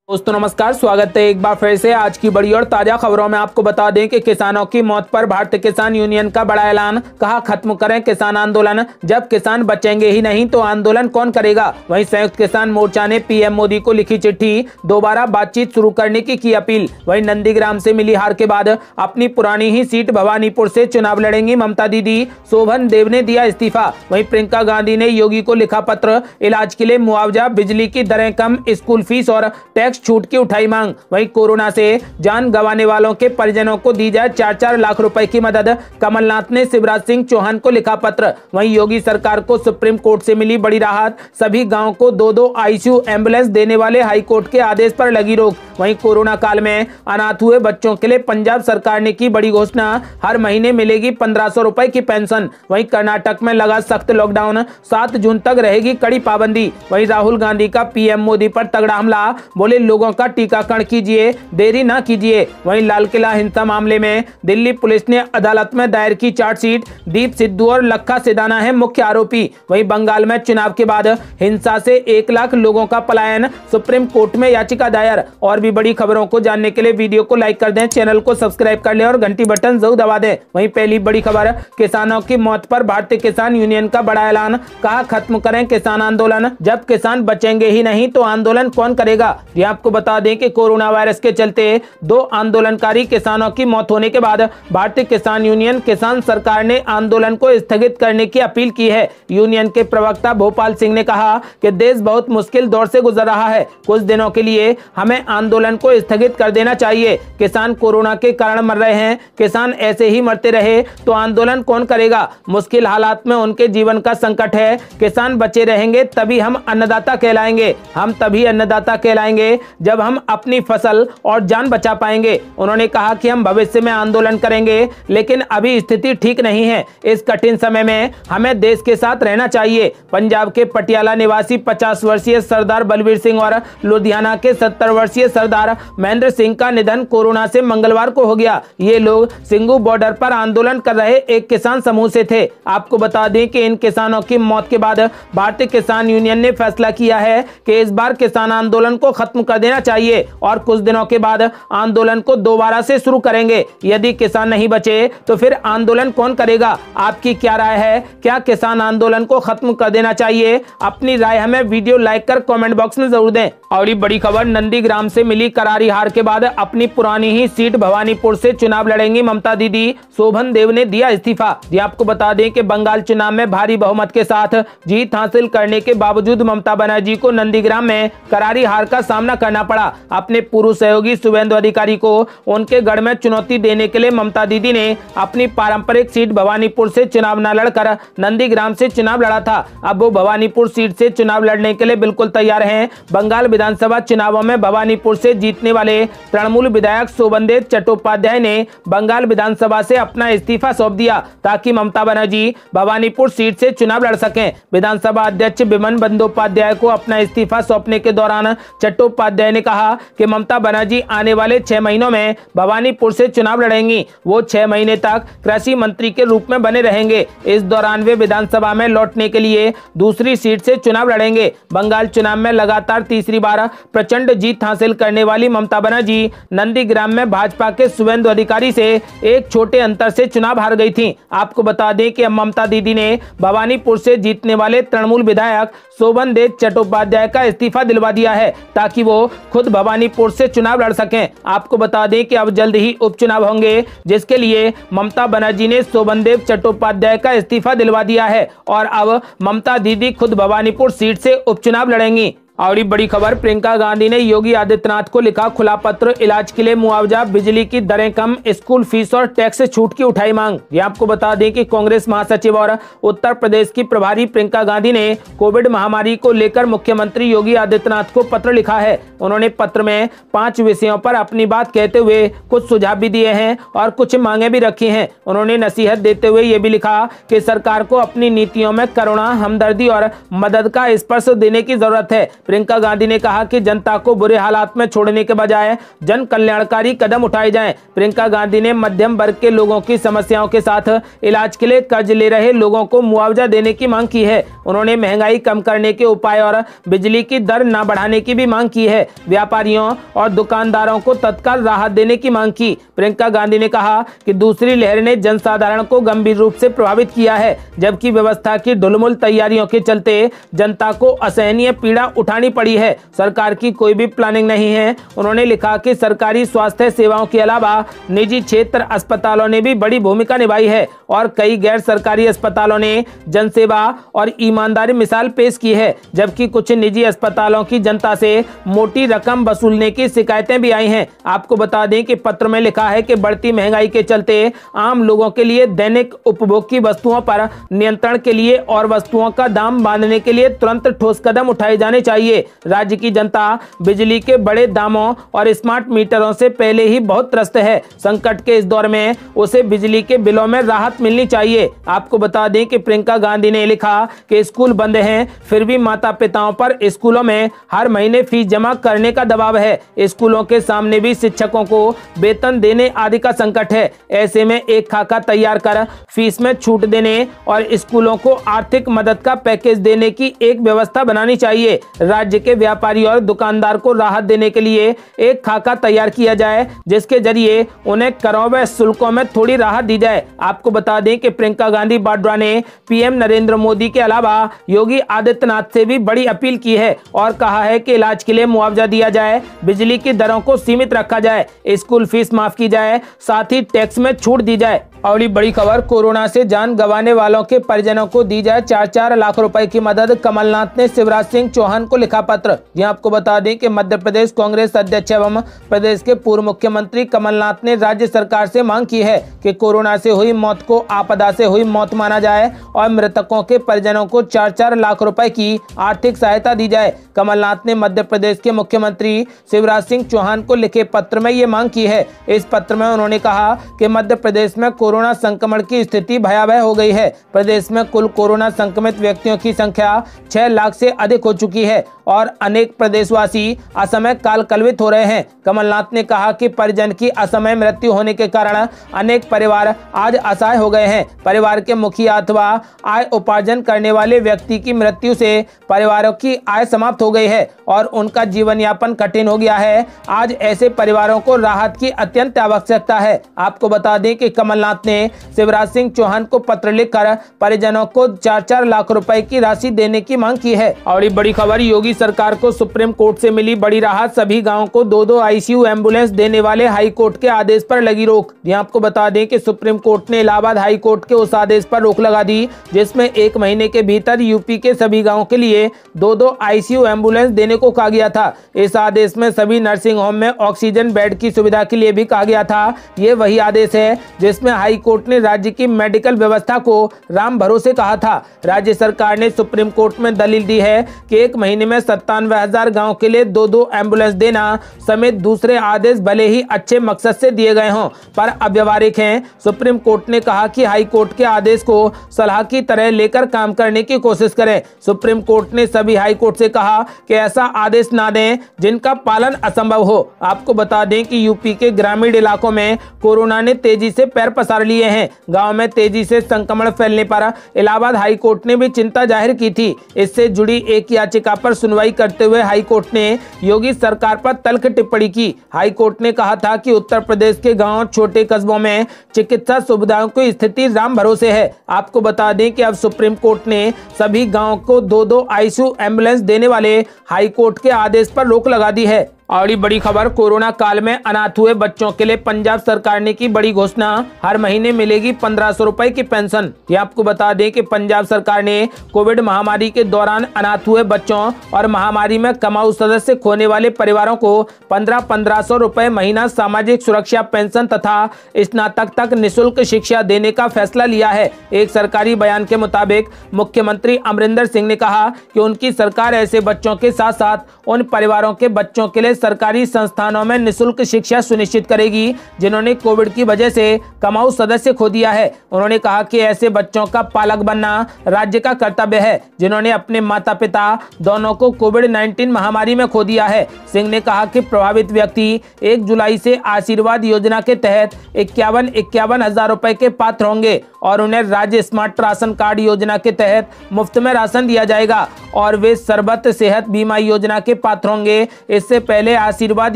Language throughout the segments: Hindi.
दोस्तों नमस्कार, स्वागत है एक बार फिर से आज की बड़ी और ताजा खबरों में। आपको बता दें कि किसानों की मौत पर भारतीय किसान यूनियन का बड़ा ऐलान। कहा, खत्म करें किसान आंदोलन, जब किसान बचेंगे ही नहीं तो आंदोलन कौन करेगा। वहीं संयुक्त किसान मोर्चा ने पीएम मोदी को लिखी चिट्ठी, दोबारा बातचीत शुरू करने की अपील। वहीं नंदीग्राम से मिली हार के बाद अपनी पुरानी ही सीट भवानीपुर से चुनाव लड़ेंगी ममता दीदी, शोभन देव ने दिया इस्तीफा। वहीं प्रियंका गांधी ने योगी को लिखा पत्र, इलाज के लिए मुआवजा, बिजली की दरें कम, स्कूल फीस और टैक्स छूट की उठाई मांग। वहीं कोरोना से जान गंवाने वालों के परिजनों को दी जाए 4-4 लाख रुपए की मदद। कमलनाथ ने शिवराज सिंह चौहान को लिखा पत्र। वहीं योगी सरकार को सुप्रीम कोर्ट से मिली बड़ी राहत, सभी गांवों को 2-2 आईसीयू एम्बुलेंस देने वाले हाईकोर्ट के आदेश पर लगी रोक। वहीं कोरोना काल में अनाथ हुए बच्चों के लिए पंजाब सरकार ने की बड़ी घोषणा, हर महीने मिलेगी 1500 रुपए की पेंशन। वहीं कर्नाटक में लगा सख्त लॉकडाउन, 7 जून तक रहेगी कड़ी पाबंदी। वहीं राहुल गांधी का पीएम मोदी पर तगड़ा हमला, बोले लोगों का टीकाकरण कीजिए, देरी ना कीजिए। वहीं लाल किला हिंसा मामले में दिल्ली पुलिस ने अदालत में दायर की चार्जशीट, दीप सिद्धू और लखा सिदाना है मुख्य आरोपी। वहीं बंगाल में चुनाव के बाद हिंसा से 1 लाख लोगों का पलायन, सुप्रीम कोर्ट में याचिका दायर। और भी बड़ी खबरों को जानने के लिए वीडियो को लाइक कर दें, चैनल को सब्सक्राइब कर लें और घंटी बटन जरूर दबा दें। वहीं पहली बड़ी खबर, किसानों की मौत पर भारतीय किसान यूनियन का बड़ा ऐलान। कहा, खत्म करें किसान आंदोलन, जब किसान बचेंगे ही नहीं तो आंदोलन कौन करेगा। ये आपको बता दें कि कोरोना वायरस के चलते 2 आंदोलनकारी किसानों की मौत होने के बाद भारतीय किसान यूनियन किसान सरकार ने आंदोलन को स्थगित करने की अपील की है। यूनियन के प्रवक्ता भोपाल सिंह ने कहा कि देश बहुत मुश्किल दौर से गुजर रहा है, कुछ दिनों के लिए हमें आंदोलन को स्थगित कर देना चाहिए। किसान कोरोना के कारण मर रहे हैं, किसान ऐसे ही मरते रहे तो आंदोलन कौन करेगा। मुश्किल हालात में उनके जीवन का संकट है, किसान बचे रहेंगे तभी हम अन्नदाता कहलाएंगे। हम तभी अन्नदाता कहलाएंगे जब हम अपनी फसल और जान बचा पाएंगे। उन्होंने कहा कि हम भविष्य में आंदोलन करेंगे, लेकिन अभी स्थिति ठीक नहीं है। इस कठिन समय में हमें देश के साथ रहना चाहिए। पंजाब के पटियाला निवासी 50 वर्षीय सरदार बलबीर सिंह और लुधियाना के 70 वर्षीय सरदार महेंद्र सिंह का निधन कोरोना से मंगलवार को हो गया। ये लोग सिंगू बॉर्डर पर आंदोलन कर रहे एक किसान समूह से थे। आपको बता दें कि इन किसानों की मौत के बाद भारतीय किसान यूनियन ने फैसला किया है कि इस बार किसान आंदोलन को खत्म कर देना चाहिए और कुछ दिनों के बाद आंदोलन को दोबारा से शुरू करेंगे। यदि किसान नहीं बचे तो फिर आंदोलन कौन करेगा। आपकी क्या राय है, क्या किसान आंदोलन को खत्म कर देना चाहिए? अपनी राय हमें वीडियो लाइक कर कमेंट बॉक्स में जरूर दें। और बड़ी खबर, नंदीग्राम से मिली करारी हार के बाद अपनी पुरानी ही सीट भवानीपुर से चुनाव लड़ेंगी ममता दीदी, शोभन देव ने दिया इस्तीफा। ये आपको बता दें कि बंगाल चुनाव में भारी बहुमत के साथ जीत हासिल करने के बावजूद ममता बनर्जी को नंदीग्राम में करारी हार का सामना करना पड़ा। अपने पूर्व सहयोगी शुभेंदु अधिकारी को उनके गढ़ में चुनौती देने के लिए ममता दीदी ने अपनी पारंपरिक सीट भवानीपुर से चुनाव न लड़कर नंदीग्राम से चुनाव लड़ा था। अब वो भवानीपुर सीट से चुनाव लड़ने के लिए बिल्कुल तैयार हैं। बंगाल विधानसभा चुनावों में भवानीपुर से जीतने वाले तृणमूल विधायक शोभनदेव चट्टोपाध्याय ने बंगाल विधानसभा से अपना इस्तीफा सौंप दिया ताकि ममता बनर्जी भवानीपुर सीट से चुनाव लड़ सकें। विधानसभा अध्यक्ष बिमन बंदोपाध्याय को अपना इस्तीफा सौंपने के दौरान चट्टोपाध्याय ने कहा कि ममता बनर्जी आने वाले 6 महीनों में भवानीपुर से चुनाव लड़ेंगी। वो 6 महीने तक कृषि मंत्री के रूप में बने रहेंगे। इस दौरान वे विधानसभा में लौटने के लिए दूसरी सीट से चुनाव लड़ेंगे। बंगाल चुनाव में लगातार तीसरी बार प्रचंड जीत हासिल करने वाली ममता बनर्जी नंदीग्राम में भाजपा के शुभेंदु अधिकारी से एक छोटे अंतर से चुनाव हार गई थी। आपको बता दें कि ममता दीदी ने भवानीपुर से जीतने वाले तृणमूल विधायक शोभनदेव चट्टोपाध्याय का इस्तीफा दिलवा दिया है ताकि वो खुद भवानीपुर से चुनाव लड़ सकें। आपको बता दें कि अब जल्द ही उपचुनाव होंगे, जिसके लिए ममता बनर्जी ने शोभनदेव चट्टोपाध्याय का इस्तीफा दिलवा दिया है और अब ममता दीदी खुद भवानीपुर सीट से उपचुनाव लड़ेंगी। और बड़ी खबर, प्रियंका गांधी ने योगी आदित्यनाथ को लिखा खुला पत्र, इलाज के लिए मुआवजा, बिजली की दरें कम, स्कूल फीस और टैक्स छूट की उठाई मांग। ये आपको बता दें कि कांग्रेस महासचिव और उत्तर प्रदेश की प्रभारी प्रियंका गांधी ने कोविड महामारी को लेकर मुख्यमंत्री योगी आदित्यनाथ को पत्र लिखा है। उन्होंने पत्र में 5 विषयों पर अपनी बात कहते हुए कुछ सुझाव भी दिए हैं और कुछ मांगे भी रखी हैं। उन्होंने नसीहत देते हुए ये भी लिखा कि सरकार को अपनी नीतियों में करुणा, हमदर्दी और मदद का स्पर्श देने की जरूरत है। प्रियंका गांधी ने कहा कि जनता को बुरे हालात में छोड़ने के बजाय जन कल्याणकारी कदम उठाए जाएं। प्रियंका गांधी ने मध्यम वर्ग के लोगों की समस्याओं के साथ इलाज के लिए कर्ज ले रहे लोगों को मुआवजा देने की मांग की है। उन्होंने महंगाई कम करने के उपाय और बिजली की दर न बढ़ाने की भी मांग की है। व्यापारियों और दुकानदारों को तत्काल राहत देने की मांग की। प्रियंका गांधी ने कहा कि दूसरी लहर ने जनसाधारण को गंभीर रूप से प्रभावित किया है, जबकि व्यवस्था की ढुलमुल तैयारियों के चलते जनता को असहनीय पीड़ा उठानी पड़ी है। सरकार की कोई भी प्लानिंग नहीं है। उन्होंने लिखा कि सरकारी स्वास्थ्य सेवाओं के अलावा निजी क्षेत्र अस्पतालों ने भी बड़ी भूमिका निभाई है और कई गैर सरकारी अस्पतालों ने जनसेवा और ईमानदारी मिसाल पेश की है, जबकि कुछ निजी अस्पतालों की जनता से मोटी रकम वसूलने की शिकायतें भी आई हैं। आपको बता दें कि पत्र में लिखा है कि बढ़ती महंगाई के चलते आम लोगों के लिए दैनिक उपभोग की वस्तुओं पर नियंत्रण के लिए और वस्तुओं का दाम बांधने के लिए तुरंत ठोस कदम उठाए जाने चाहिए। राज्य की जनता बिजली के बड़े दामों और स्मार्ट मीटरों से पहले ही बहुत त्रस्त है। संकट के इस दौर में उसे बिजली के बिलों में राहत मिलनी चाहिए। आपको बता दें कि प्रियंका गांधी ने लिखा कि स्कूल बंद हैं, फिर भी माता पिताओं पर स्कूलों में हर महीने फीस जमा करने का दबाव है। स्कूलों के सामने भी शिक्षकों को वेतन देने आदि का संकट है। ऐसे में एक खाका तैयार कर फीस में छूट देने और स्कूलों को आर्थिक मदद का पैकेज देने की एक व्यवस्था बनानी चाहिए। राज्य के व्यापारी और दुकानदार को राहत देने के लिए एक खाका तैयार किया जाए, जिसके जरिए उन्हें करों व शुल्कों में थोड़ी राहत दी जाए। आपको बता दें कि प्रियंका गांधी वाड्रा ने पीएम नरेंद्र मोदी के अलावा योगी आदित्यनाथ से भी बड़ी अपील की है और कहा है कि इलाज के लिए मुआवजा दिया जाए, बिजली की दरों को सीमित रखा जाए, स्कूल फीस माफ की जाए, साथ ही टैक्स में छूट दी जाए। और बड़ी खबर, कोरोना से जान गंवाने वालों के परिजनों को दी जाए 4-4 लाख रुपए की मदद। कमलनाथ ने शिवराज सिंह चौहान को लिखा पत्र। यहां आपको बता दें कि मध्य प्रदेश कांग्रेस अध्यक्ष एवं प्रदेश के पूर्व मुख्यमंत्री कमलनाथ ने राज्य सरकार से मांग की है कि कोरोना से हुई मौत को आपदा से हुई मौत माना जाए और मृतकों के परिजनों को 4-4 लाख रुपए की आर्थिक सहायता दी जाए। कमलनाथ ने मध्य प्रदेश के मुख्यमंत्री शिवराज सिंह चौहान को लिखे पत्र में ये मांग की है। इस पत्र में उन्होंने कहा कि मध्य प्रदेश में कोरोना संक्रमण की स्थिति भयावह हो गई है। प्रदेश में कुल कोरोना संक्रमित व्यक्तियों की संख्या 6 लाख से अधिक हो चुकी है और अनेक प्रदेशवासी असमय काल कलवित हो रहे हैं। कमलनाथ ने कहा कि परिजन की असमय मृत्यु होने के कारण अनेक परिवार आज असहाय हो गए हैं। परिवार के मुखिया अथवा आय उपार्जन करने वाले व्यक्ति की मृत्यु से परिवारों की आय समाप्त हो गई है और उनका जीवन यापन कठिन हो गया है। आज ऐसे परिवारों को राहत की अत्यंत आवश्यकता है। आपको बता दें कि कमलनाथ ने शिवराज सिंह चौहान को पत्र लिखकर परिजनों को 4-4 लाख रुपए की राशि देने की मांग की है। और ये बड़ी खबर, योगी सरकार को सुप्रीम कोर्ट से मिली बड़ी राहत। सभी गांवों को 2-2 आईसीयू एम्बुलेंस देने वाले हाई कोर्ट के आदेश पर लगी रोक। यहाँ आपको बता दें कि सुप्रीम कोर्ट ने इलाहाबाद हाई कोर्ट के उस आदेश पर रोक लगा दी जिसमें 1 महीने के भीतर यूपी के सभी गाँव के लिए 2-2 आईसीयू एम्बुलेंस देने को कहा गया था। इस आदेश में सभी नर्सिंग होम में ऑक्सीजन बेड की सुविधा के लिए भी कहा गया था। ये वही आदेश है जिसमें हाई कोर्ट ने राज्य की मेडिकल व्यवस्था को राम भरोसे कहा था। राज्य सरकार ने सुप्रीम कोर्ट में दलील दी है कि 1 महीने में 97,000 गांव के लिए 2-2 एम्बुलेंस देना समेत दूसरे आदेश भले ही अच्छे मकसद से दिए गए हों पर अव्यवहारिक हैं। सुप्रीम कोर्ट ने कहा कि हाई कोर्ट के आदेश को सलाह की तरह लेकर काम करने की कोशिश करें। सुप्रीम कोर्ट ने सभी हाई कोर्ट से कहा कि ऐसा आदेश ना दें जिनका पालन असंभव हो। आपको बता दें कि यूपी के ग्रामीण इलाकों में कोरोना ने तेजी से पैर पसार लिए हैं। गांव में तेजी से संक्रमण फैलने पर इलाहाबाद हाई कोर्ट ने भी चिंता जाहिर की थी। इससे जुड़ी एक याचिका पर सुनवाई करते हुए हाई कोर्ट ने योगी सरकार पर तल्ख टिप्पणी की। हाई कोर्ट ने कहा था कि उत्तर प्रदेश के गांव छोटे कस्बों में चिकित्सा सुविधाओं की स्थिति राम भरोसे है। आपको बता दें कि अब सुप्रीम कोर्ट ने सभी गांव को 2-2 आईसीयू एम्बुलेंस देने वाले हाई कोर्ट के आदेश पर रोक लगा दी है। और बड़ी खबर, कोरोना काल में अनाथ हुए बच्चों के लिए पंजाब सरकार ने की बड़ी घोषणा। हर महीने मिलेगी 1500 रुपए की पेंशन। ये आपको बता दें कि पंजाब सरकार ने कोविड महामारी के दौरान अनाथ हुए बच्चों और महामारी में कमाऊ सदस्य खोने वाले परिवारों को 1500 रुपए महीना सामाजिक सुरक्षा पेंशन तथा स्नातक तक निःशुल्क शिक्षा देने का फैसला लिया है। एक सरकारी बयान के मुताबिक मुख्यमंत्री अमरिंदर सिंह ने कहा कि उनकी सरकार ऐसे बच्चों के साथ साथ उन परिवारों के बच्चों के लिए सरकारी संस्थानों में निःशुल्क शिक्षा सुनिश्चित करेगी जिन्होंने कोविड की वजह से कमाऊ सदस्य खो दिया है। उन्होंने कहा कि ऐसे बच्चों का पालक बनना राज्य का कर्तव्य है जिन्होंने अपने माता पिता दोनों को कोविड-19 महामारी में खो दिया है। सिंह ने कहा कि प्रभावित व्यक्ति 1 जुलाई से आशीर्वाद योजना के तहत 51 हजार रुपए के पात्र होंगे और उन्हें राज्य स्मार्ट राशन कार्ड योजना के तहत मुफ्त में राशन दिया जाएगा और वे सरबत सेहत बीमा योजना के पात्र होंगे। इससे पहले आशीर्वाद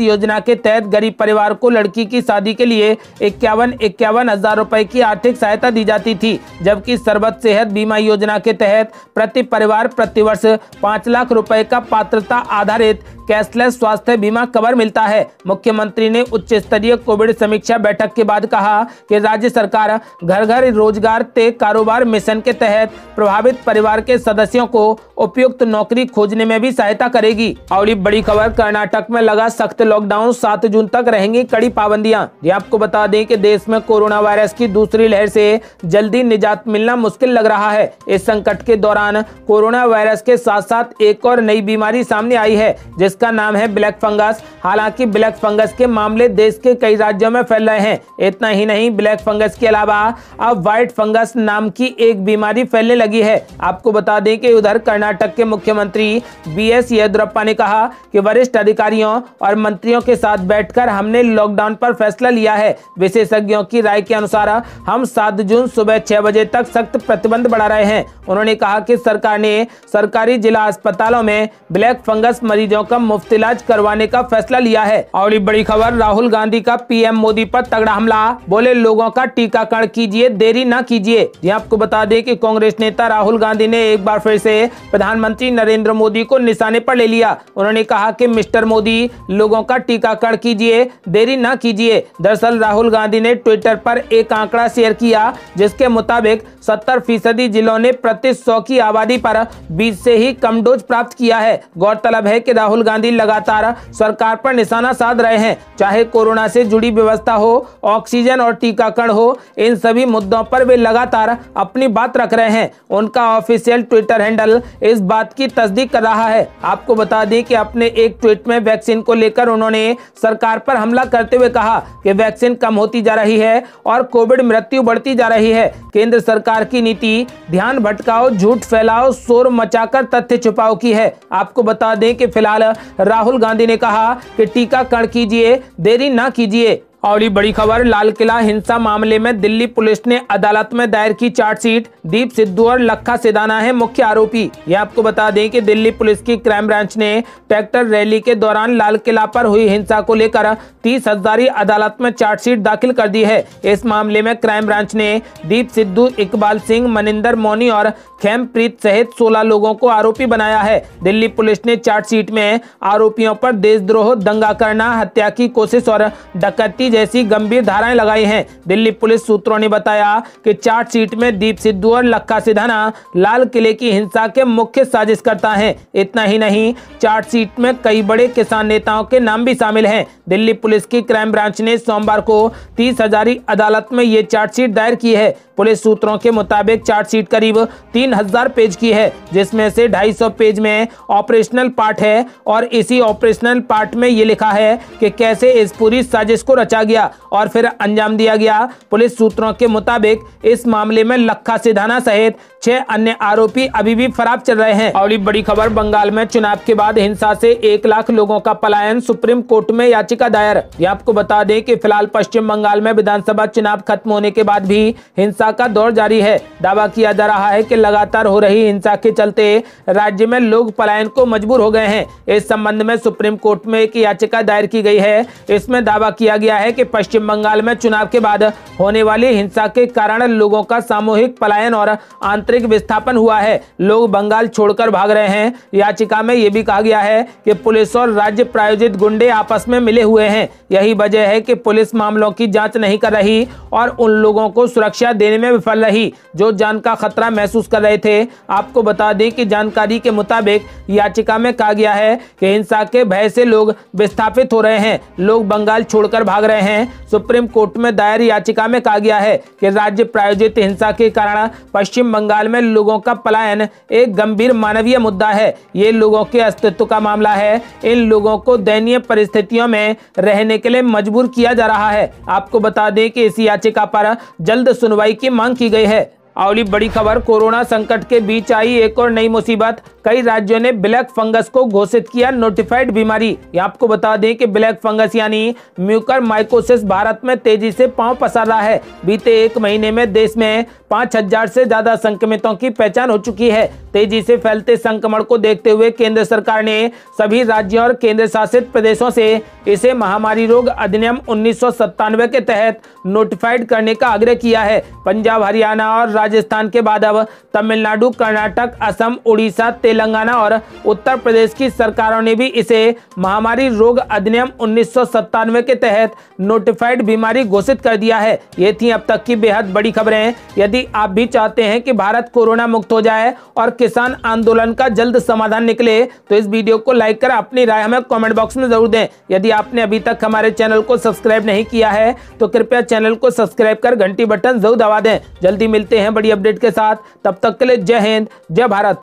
योजना के तहत गरीब परिवार को लड़की की शादी के लिए 51 हजार रुपए की आर्थिक सहायता दी जाती थी, जबकि सरबत सेहत बीमा योजना के तहत प्रति परिवार प्रतिवर्ष 5 लाख रुपए का पात्रता आधारित कैशलेस स्वास्थ्य बीमा कवर मिलता है। मुख्यमंत्री ने उच्च स्तरीय कोविड समीक्षा बैठक के बाद कहा कि राज्य सरकार घर घर रोजगार ते कारोबार मिशन के तहत प्रभावित परिवार के सदस्यों को उपयुक्त नौकरी खोजने में भी सहायता करेगी। और बड़ी खबर, कर्नाटक में लगा सख्त लॉकडाउन, 7 जून तक रहेंगी कड़ी पाबंदियां। ये आपको बता दें कि देश में कोरोना वायरस की दूसरी लहर से जल्दी निजात मिलना मुश्किल लग रहा है। इस संकट के दौरान कोरोना वायरस के साथ साथ एक और नई बीमारी सामने आई है जिसका नाम है ब्लैक फंगस। हालांकि ब्लैक फंगस के मामले देश के कई राज्यों में फैल रहे हैं। इतना ही नहीं, ब्लैक फंगस के अलावा अब व्हाइट फंगस नाम की एक बीमारी फैलने लगी है। आपको बता दें कि उधर कर्नाटक के मुख्यमंत्री बीएस येदियुरप्पा ने कहा कि वरिष्ठ अधिकारियों और मंत्रियों के साथ बैठकर हमने लॉकडाउन पर फैसला लिया है। विशेषज्ञों की राय के अनुसार हम 7 जून सुबह 6 बजे तक सख्त प्रतिबंध बढ़ा रहे हैं। उन्होंने कहा कि सरकार ने सरकारी जिला अस्पतालों में ब्लैक फंगस मरीजों का मुफ्त इलाज करवाने का फैसला लिया है। और बड़ी खबर, राहुल गांधी का पीएम मोदी पर तगड़ा हमला, बोले लोगों का टीकाकरण कीजिए, देरी ना कीजिए। ये आपको बता दें कि कांग्रेस नेता राहुल गांधी ने एक बार फिर से प्रधानमंत्री नरेंद्र मोदी को निशाने पर ले लिया। उन्होंने कहा कि मिस्टर मोदी, लोगों का टीकाकरण कीजिए, देरी ना कीजिए। दरअसल राहुल गांधी ने ट्विटर पर एक आंकड़ा शेयर किया जिसके मुताबिक 70% जिलों ने प्रति 100 की आबादी पर 20 से ही कम डोज प्राप्त किया है। गौरतलब है कि राहुल गांधी लगातार सरकार पर निशाना साध रहे हैं, चाहे कोरोना से जुड़ी व्यवस्था हो, ऑक्सीजन और टीकाकरण हो, इन सभी मुद्दों पर वे लगातार अपनी बात रख रहे हैं। उनका ऑफिशियल ट्विटर हैंडल इस बात की तस्दीक कर रहा है। आपको बता दें कि अपने एक ट्वीट में वैक्सीन को लेकर उन्होंने सरकार पर हमला करते हुए कहा कि वैक्सीन कम होती जा रही है और कोविड मृत्यु बढ़ती जा रही है। केंद्र सरकार की नीति ध्यान भटकाओ, झूठ फैलाओ, शोर मचाकर तथ्य छुपाओ की है। आपको बता दें कि फिलहाल राहुल गांधी ने कहा कि टीकाकरण कीजिए, देरी ना कीजिए। और ये बड़ी खबर, लाल किला हिंसा मामले में दिल्ली पुलिस ने अदालत में दायर की चार्जशीट। दीप सिद्धू और लखा सिधाना है मुख्य आरोपी। ये आपको बता दें कि दिल्ली पुलिस की क्राइम ब्रांच ने ट्रैक्टर रैली के दौरान लाल किला पर हुई हिंसा को लेकर 30 हजारी अदालत में चार्जशीट दाखिल कर दी है। इस मामले में क्राइम ब्रांच ने दीप सिद्धू, इकबाल सिंह, मनिंदर मौनी और खेमप्रीत सहित 16 लोगों को आरोपी बनाया है। दिल्ली पुलिस ने चार्जशीट में आरोपियों पर देशद्रोह, दंगा करना, हत्या की कोशिश और डकैती जैसी गंभीर धाराएं लगाई हैं। दिल्ली पुलिस सूत्रों ने बताया कि चार्जशीट में दीप सिद्धू और लखा सिधाना लाल किले की हिंसा के मुख्य साजिशकर्ता हैं। इतना ही नहीं, चार्जशीट में कई बड़े किसान नेताओं के नाम भी शामिल हैं। दिल्ली पुलिस की क्राइम ब्रांच ने सोमवार को 30 हजारी अदालत में ये चार्जशीट दायर की है। पुलिस सूत्रों के मुताबिक चार्जशीट करीब 3000 पेज की है, जिसमें से 250 पेज में ऑपरेशनल पार्ट है और इसी ऑपरेशनल पार्ट में ये लिखा है कि कैसे इस पूरी साजिश को रचा गया और फिर अंजाम दिया गया। पुलिस सूत्रों के मुताबिक इस मामले में लखा सिधाना सहित 6 अन्य आरोपी अभी भी फरार चल रहे हैं। और बड़ी खबर, बंगाल में चुनाव के बाद हिंसा से 1 लाख लोगों का पलायन, सुप्रीम कोर्ट में याचिका दायर। ये आपको बता दें कि फिलहाल पश्चिम बंगाल में विधानसभा चुनाव खत्म होने के बाद भी हिंसा का दौर जारी है। दावा किया जा रहा है कि लगातार हो रही हिंसा के चलते राज्य में लोग पलायन को मजबूर हो गए हैं। इस संबंध में सुप्रीम कोर्ट में एक याचिका दायर की गई है। इसमें दावा किया गया है कि पश्चिम बंगाल में चुनाव के बाद होने वाली हिंसा के कारण लोगों का सामूहिक पलायन और आंतरिक विस्थापन हुआ है। लोग बंगाल छोड़कर भाग रहे हैं। याचिका में यह भी कहा गया है कि पुलिस और राज्य प्रायोजित गुंडे आपस में मिले हुए हैं। यही वजह है कि पुलिस मामलों की जांच नहीं कर रही और उन लोगों को सुरक्षा देने में विफल रही जो जान का खतरा महसूस कर रहे थे। आपको बता दें कि जानकारी के मुताबिक याचिका में कहा गया है कि हिंसा के भय से लोग विस्थापित हो रहे हैं। लोग बंगाल छोड़कर भाग रहे गए हैं। सुप्रीम कोर्ट में दायर याचिका में कहा गया है कि राज्य प्रायोजित हिंसा के कारण पश्चिम बंगाल में लोगों का पलायन एक गंभीर मानवीय मुद्दा है। ये लोगों के अस्तित्व का मामला है। इन लोगों को दयनीय परिस्थितियों में रहने के लिए मजबूर किया जा रहा है। आपको बता दें कि इस याचिका पर जल्द सुनवाई की मांग की गई है। अगली बड़ी खबर, कोरोना संकट के बीच आई एक और नई मुसीबत। कई राज्यों ने ब्लैक फंगस को घोषित किया नोटिफाइड बीमारी। ये आपको बता दें कि ब्लैक फंगस यानी म्यूकरमाइकोसिस भारत में तेजी से पांव पसार रहा है। बीते एक महीने में देश में 5000 से ज्यादा संक्रमितों की पहचान हो चुकी है। तेजी से फैलते संक्रमण को देखते हुए केंद्र सरकार ने सभी राज्यों और केंद्र शासित प्रदेशों से इसे महामारी रोग अधिनियम 1997 के तहत नोटिफाइड करने का आग्रह किया है। पंजाब, हरियाणा और राजस्थान के बाद अब तमिलनाडु, कर्नाटक, असम, उड़ीसा, तेलंगाना और उत्तर प्रदेश की सरकारों ने भी इसे महामारी रोग अधिनियम 1997 के तहत नोटिफाइड बीमारी घोषित कर दिया है। ये थी अब तक की बेहद बड़ी खबरें। यदि आप भी चाहते हैं कि भारत कोरोना मुक्त हो जाए और किसान आंदोलन का जल्द समाधान निकले तो इस वीडियो को लाइक कर अपनी राय हमें कमेंट बॉक्स में जरूर दें। यदि आपने अभी तक हमारे चैनल को सब्सक्राइब नहीं किया है तो कृपया चैनल को सब्सक्राइब कर घंटी बटन जरूर दबा दें। जल्दी मिलते हैं बड़ी अपडेट के साथ। तब तक के लिए जय हिंद, जय भारत।